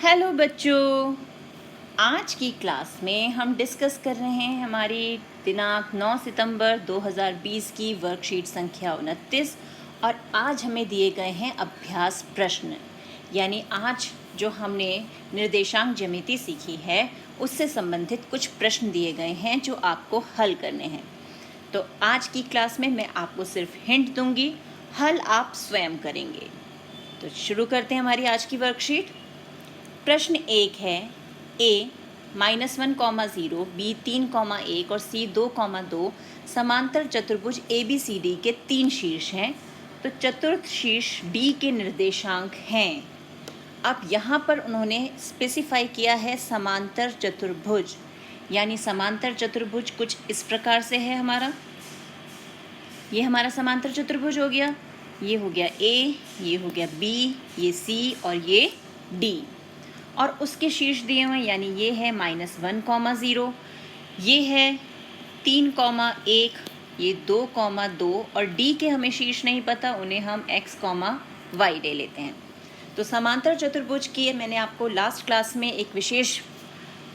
Hello बच्चों, आज की क्लास में हम डिस्कस कर रहे हैं हमारी दिनांक 9 सितंबर 2020 की वर्कशीट संख्या 29। और आज हमें दिए गए हैं अभ्यास प्रश्न, यानी आज जो हमने निर्देशांक ज्यामिति सीखी है उससे संबंधित कुछ प्रश्न दिए गए हैं जो आपको हल करने हैं। तो आज की क्लास में मैं आपको सिर्फ हिंट दूंगी, हल आप स्वयं करेंगे। तो शुरू करते हैं हमारी आज की वर्कशीट। प्रश्न 1 है a -1,0, b 3,1 और c 2,2 समांतर चतुर्भुज ABCD के 3 शीर्ष हैं। तो चतुर्थ शीर्ष D के निर्देशांक हैं। अब यहाँ पर उन्होंने स्पेसिफाई किया है समांतर चतुर्भुज, यानी समांतर चतुर्भुज कुछ इस प्रकार से है। ये हमारा समांतर चतुर्भुज हो गया, ये हो गया A, ये हो गया B, ये C और ये D। और उसके शीर्ष दिए हुए, यानी ये है -1,0, ये है 3,1, ये 2,2 और D के हमें शीर्ष नहीं पता, उन्हें हम x, y ले लेते हैं। तो समांतर चतुर्भुज की मैंने आपको लास्ट क्लास में एक विशेष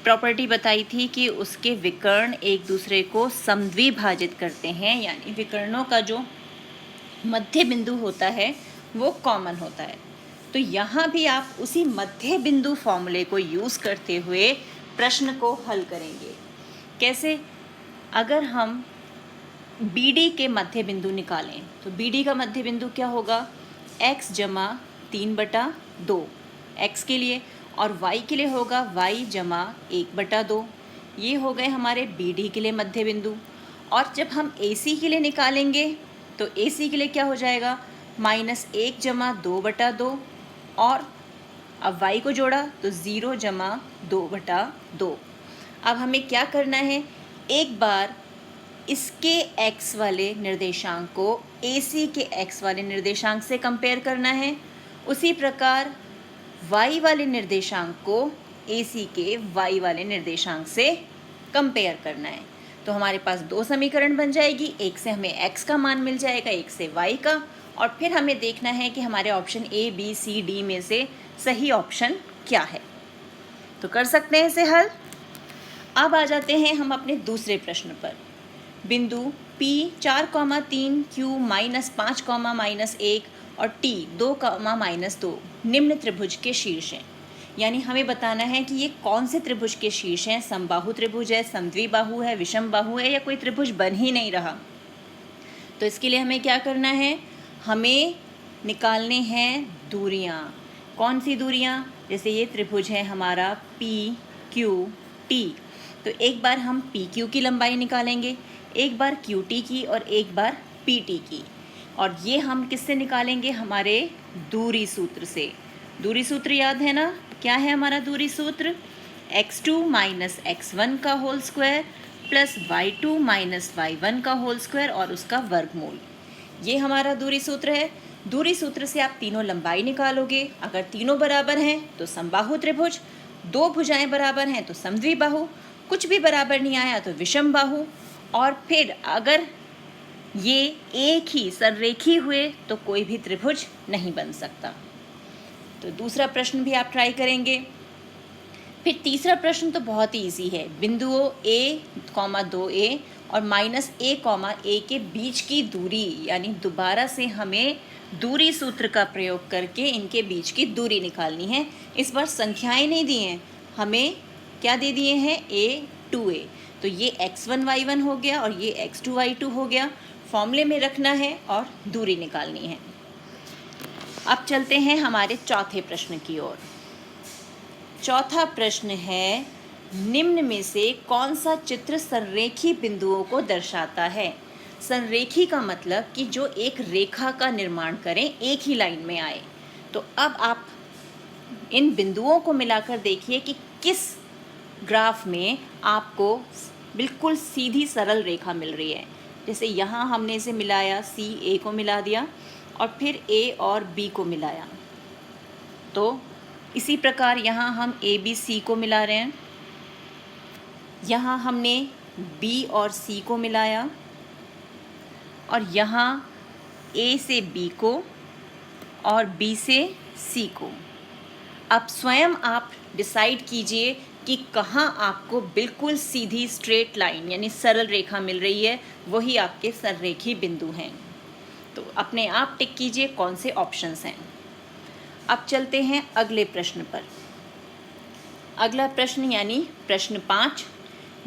प्रॉपर्टी बताई थी कि उसके विकर्ण एक दूसरे को समद्विभाजित करते हैं, यानी विकर्णों का जो मध्य बिंदु होता है वो कॉमन होता है। तो यहाँ भी आप उसी मध्य बिंदु फॉर्मूले को यूज़ करते हुए प्रश्न को हल करेंगे। कैसे? अगर हम BD के मध्य बिंदु निकालें तो BD का मध्य बिंदु क्या होगा? x जमा 3/2 x के लिए, और y के लिए होगा y जमा 1/2। ये हो गए हमारे BD के लिए मध्य बिंदु। और जब हम AC के लिए निकालेंगे तो AC के लिए क्या हो जाएगा? -1 जमा 2/2, और अब y को जोड़ा तो 0 जमा 2/2। अब हमें क्या करना है? एक बार इसके x वाले निर्देशांक को AC के x वाले निर्देशांक से कंपेयर करना है। उसी प्रकार y वाले निर्देशांक को AC के y वाले निर्देशांक से कंपेयर करना है। तो हमारे पास दो समीकरण बन जाएगी, एक से हमें x का मान मिल जाएगा, एक से y का, और फिर हमें देखना है कि हमारे option A, B, C, D में से सही ऑप्शन क्या है। तो कर सकते हैं इसे हल। अब आ जाते हैं हम अपने दूसरे प्रश्न पर। बिंदु P 4,3, Q -5, -1 और T 2, -2 निम्न त्रिभुज के शीर्ष हैं। यानी हमें बताना है कि ये कौन से त्रिभुज के शीर्ष हैं। समबाहु त्रिभुज है, समद्विबाहु है, विषम बाहु है, या कोई त्रिभुज बन ही नहीं रहा। तो इसके लिए हमें क्या करना है? हमें निकालने हैं दूरियां। कौन सी दूरियां? जैसे ये त्रिभुज है हमारा PQT, तो एक बार हम PQ की लंबाई निकालेंगे, एक बार QT की और एक बार PT की। और ये हम किससे निकालेंगे? हमारे दूरी सूत्र से। दूरी सूत्र याद है ना? क्या है हमारा दूरी सूत्र? x2 - x1 का whole square plus y2 - y1 का होल स्क्वायर और उसका वर्गमूल। ये हमारा दूरी सूत्र है। दूरी सूत्र से आप तीनों लंबाई निकालोगे। अगर तीनों बराबर हैं तो समबाहु त्रिभुज, दो भुजाएं बराबर हैं तो समद्विबाहु, कुछ भी बराबर नहीं आया तो विषम बाहु, और फिर अगर ये एक ही संरेखी हुए तो कोई भी त्रिभुज नहीं बन सकता। तो दूसरा प्रश्न भी आप ट्राई करेंगे। फिर तीसरा प्रश्न तो बहुत ही ईजी है। बिंदुओं A, 2A और -A, के बीच की दूरी, यानी दोबारा से हमें दूरी सूत्र का प्रयोग करके इनके बीच की दूरी निकालनी है। इस बार संख्याएं नहीं दी हैं, हमें क्या दे दिए हैं? A, 2A। तो ये x1, y1 हो गया और ये x2, y2 हो गया। फॉर्मूले में रखना है और दूरी निकालनी है। अब चलते हैं हमारे चौथे प्रश्न की ओर। चौथा प्रश्न है, निम्न में से कौन सा चित्र संरेखी बिंदुओं को दर्शाता है? संरेखी का मतलब कि जो एक रेखा का निर्माण करें, एक ही लाइन में आए। तो अब आप इन बिंदुओं को मिलाकर देखिए कि किस ग्राफ में आपको बिल्कुल सीधी सरल रेखा मिल रही है। जैसे यहाँ हमने इसे मिलाया, C A को मिला दिया और फिर A और B को मिलाया। तो इसी प्रकार यहाँ हम ABC को मिला रहे हैं, यहाँ हमने B और C को मिलाया, और यहाँ A से B को और B से C को। अब स्वयं आप डिसाइड कीजिए कि कहाँ आपको बिल्कुल सीधी स्ट्रेट लाइन यानी सरल रेखा मिल रही है, वही आपके सररेखी बिंदु हैं। तो अपने आप टिक कीजिए कौन से ऑप्शंस हैं। अब चलते हैं अगले प्रश्न पर। अगला प्रश्न यानी प्रश्न 5,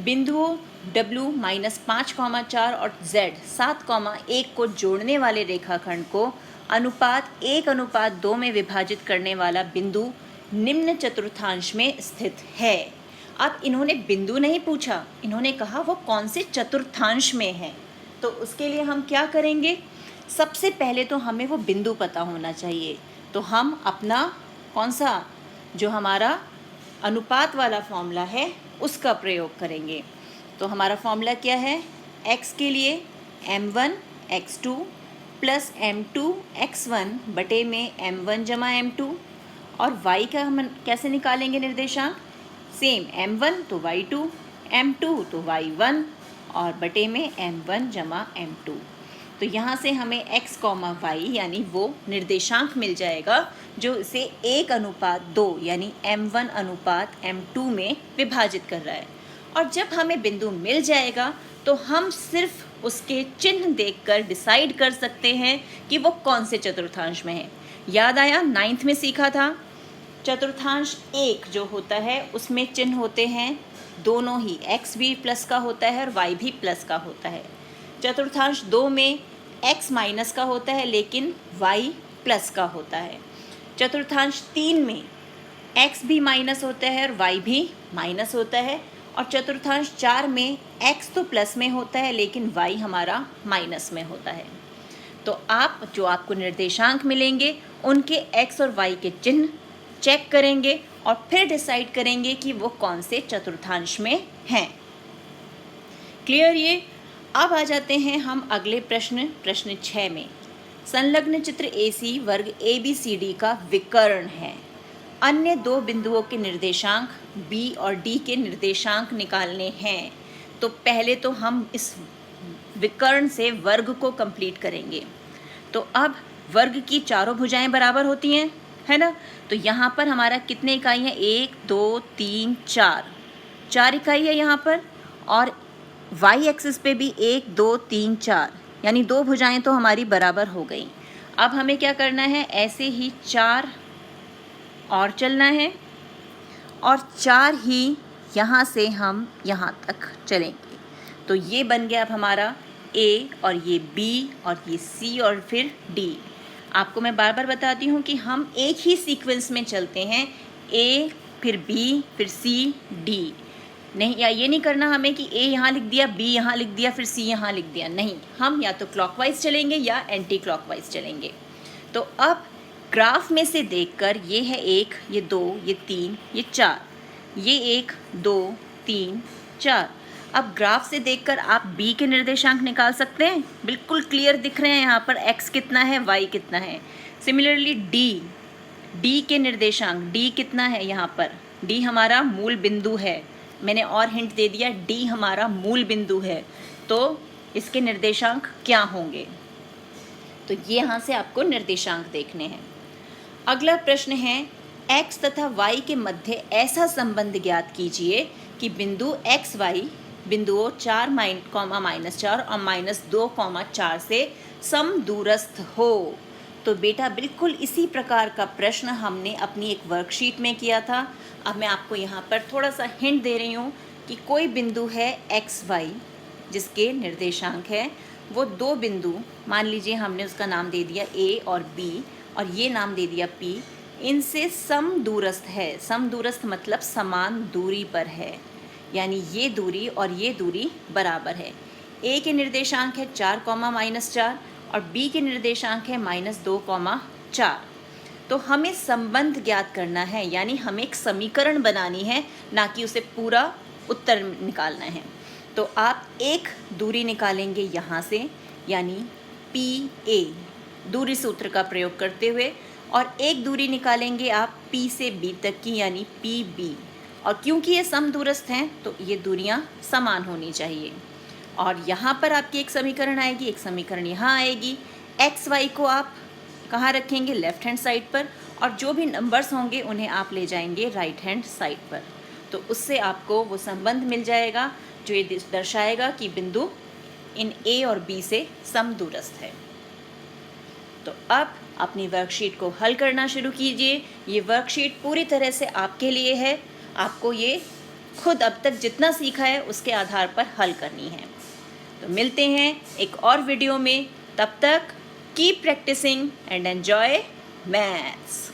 बिंदुओं W -5,4 और Z 7,1 को जोड़ने वाले रेखाखंड को अनुपात 1:2 में विभाजित करने वाला बिंदु निम्न चतुर्थांश में स्थित है। अब इन्होंने बिंदु नहीं पूछा, इन्होंने कहा वो कौन से चतुर्थांश में है। तो उसके लिए हम क्या करेंगे, सबसे पहले तो हमें वो बिंदु पता होना चाहिए। तो हम अपना कौन सा जो हमारा अनुपात वाला फॉर्मूला है उसका प्रयोग करेंगे। तो हमारा फॉर्मूला क्या है, x के लिए m1 x2 plus m2 x1 बटे में m1 जमा m2, और y का हम कैसे निकालेंगे निर्देशांक, सेम m1 तो y2, m2 तो y1 और बटे में m1 जमा m2। तो यहाँ से हमें x, y यानी वो निर्देशांक मिल जाएगा जो इसे 1:2 यानी m1:m2 में विभाजित कर रहा है। और जब हमें बिंदु मिल जाएगा तो हम सिर्फ उसके चिन्ह देखकर डिसाइड कर सकते हैं कि वो कौन से चतुर्थांश में है। याद आया, 9th में सीखा था, चतुर्थांश 1 जो होता है उसमें चिन्ह होते हैं दोनों ही, x भी प्लस का होता है और y भी प्लस का होता है। चतुर्थांश 2 में x माइनस का होता है लेकिन y प्लस का होता है। चतुर्थांश 3 में x भी माइनस होता है और y भी माइनस होता है। और चतुर्थांश 4 में x तो प्लस में होता है लेकिन y हमारा माइनस में होता है। तो आप जो आपको निर्देशांक मिलेंगे उनके x और y के चिन्ह चेक करेंगे और फिर डिसाइड करेंगे कि वो कौन से चतुर्थांश में हैं। क्लियर ये। अब आ जाते हैं हम अगले प्रश्न 6 में। संलग्न चित्र AC वर्ग ABCD का विकर्ण है। अन्य 2 बिंदुओं के निर्देशांक B और D के निर्देशांक निकालने हैं। तो पहले तो हम इस विकर्ण से वर्ग को कंप्लीट करेंगे। तो अब वर्ग की चारों भुजाएं बराबर होती हैं, है ना। तो यहाँ पर हमारा कितने इकाई हैं, 1 2 3 4 इकाई है यहाँ पर। और y एक्सिस पे भी 1 2 3 4 यानी 2 भुजाएं तो हमारी बराबर हो गई। अब हमें क्या करना है, ऐसे ही 4 और चलना है और 4 ही यहाँ से हम यहाँ तक चलेंगे। तो ये बन गया अब हमारा A और ये B और ये C और फिर D। आपको मैं बार बार बताती हूँ कि हम एक ही सीक्वेंस में चलते हैं, A फिर B फिर C D। नहीं, या ये नहीं करना हमें कि A यहाँ लिख दिया, B यहाँ लिख दिया, फिर C यहाँ लिख दिया। नहीं, हम या तो क्लॉकवाइज चलेंगे या एंटी क्लॉकवाइज चलेंगे। तो अब ग्राफ में से देखकर ये है 1, ये 2, ये 3, ये 4, ये 1 2 3 4। अब ग्राफ से देखकर आप B के निर्देशांक निकाल सकते हैं, बिल्कुल क्लियर दिख रहे हैं यहाँ पर x कितना है, y कितना है। सिमिलरली D के निर्देशांक, D कितना है यहाँ पर, D हमारा मूल बिंदु है। मैंने और हिंट दे दिया, D हमारा मूल बिंदु है, तो इसके निर्देशांक क्या होंगे। तो ये यहाँ से आपको निर्देशांक देखने हैं। अगला प्रश्न है, x तथा y के मध्य ऐसा संबंध ज्ञात कीजिए कि बिंदु x y बिंदुओं 4, -4 और -2, से समदूरस्थ हो। तो बेटा बिल्कुल इसी प्रकार का प्रश्न हमने अपनी एक वर्कशीट में किया था। अब मैं आपको यहाँ पर थोड़ा सा हिंट दे रही हूँ कि कोई बिंदु है x y जिसके निर्देशांक है वो 2 बिंदु, मान लीजिए हमने उसका नाम दे दिया A और B और ये नाम दे दिया P, इनसे समदूरस्थ है। समदूरस्थ मतलब समान दूरी पर है, यानी ये दूरी और ये दूरी बराबर है। A के निर्देशांक है 4, -4 और B के निर्देशांक है -2, 4। तो हमें संबंध ज्ञात करना है, यानी हमें एक समीकरण बनानी है, ना कि उसे पूरा उत्तर निकालना है। तो आप एक दूरी निकालेंगे यहाँ से, यानी PA दूरी सूत्र का प्रयोग करते हुए, और एक दूरी निकालेंगे आप P से B तक की, यानी PB। और क्योंकि ये समदूरस्थ हैं तो ये दूरियां समान होनी चाहिए। और यहाँ पर आपकी एक समीकरण आएगी, एक समीकरण यहाँ आएगी। एक्स वाई को आप कहाँ रखेंगे, लेफ्ट हैंड साइड पर, और जो भी नंबर्स होंगे उन्हें आप ले जाएंगे राइट हैंड साइड पर। तो उससे आपको वो संबंध मिल जाएगा जो ये दर्शाएगा कि बिंदु इन ए और बी से समदूरस्थ है। तो अब अपनी वर्कशीट को हल करना शुरू कीजिए। ये वर्कशीट पूरी तरह से आपके लिए है। आपको ये खुद अब तक जितना सीखा है उसके आधार पर हल करनी है। तो मिलते हैं एक और वीडियो में। तब तक keep practising and enjoy maths.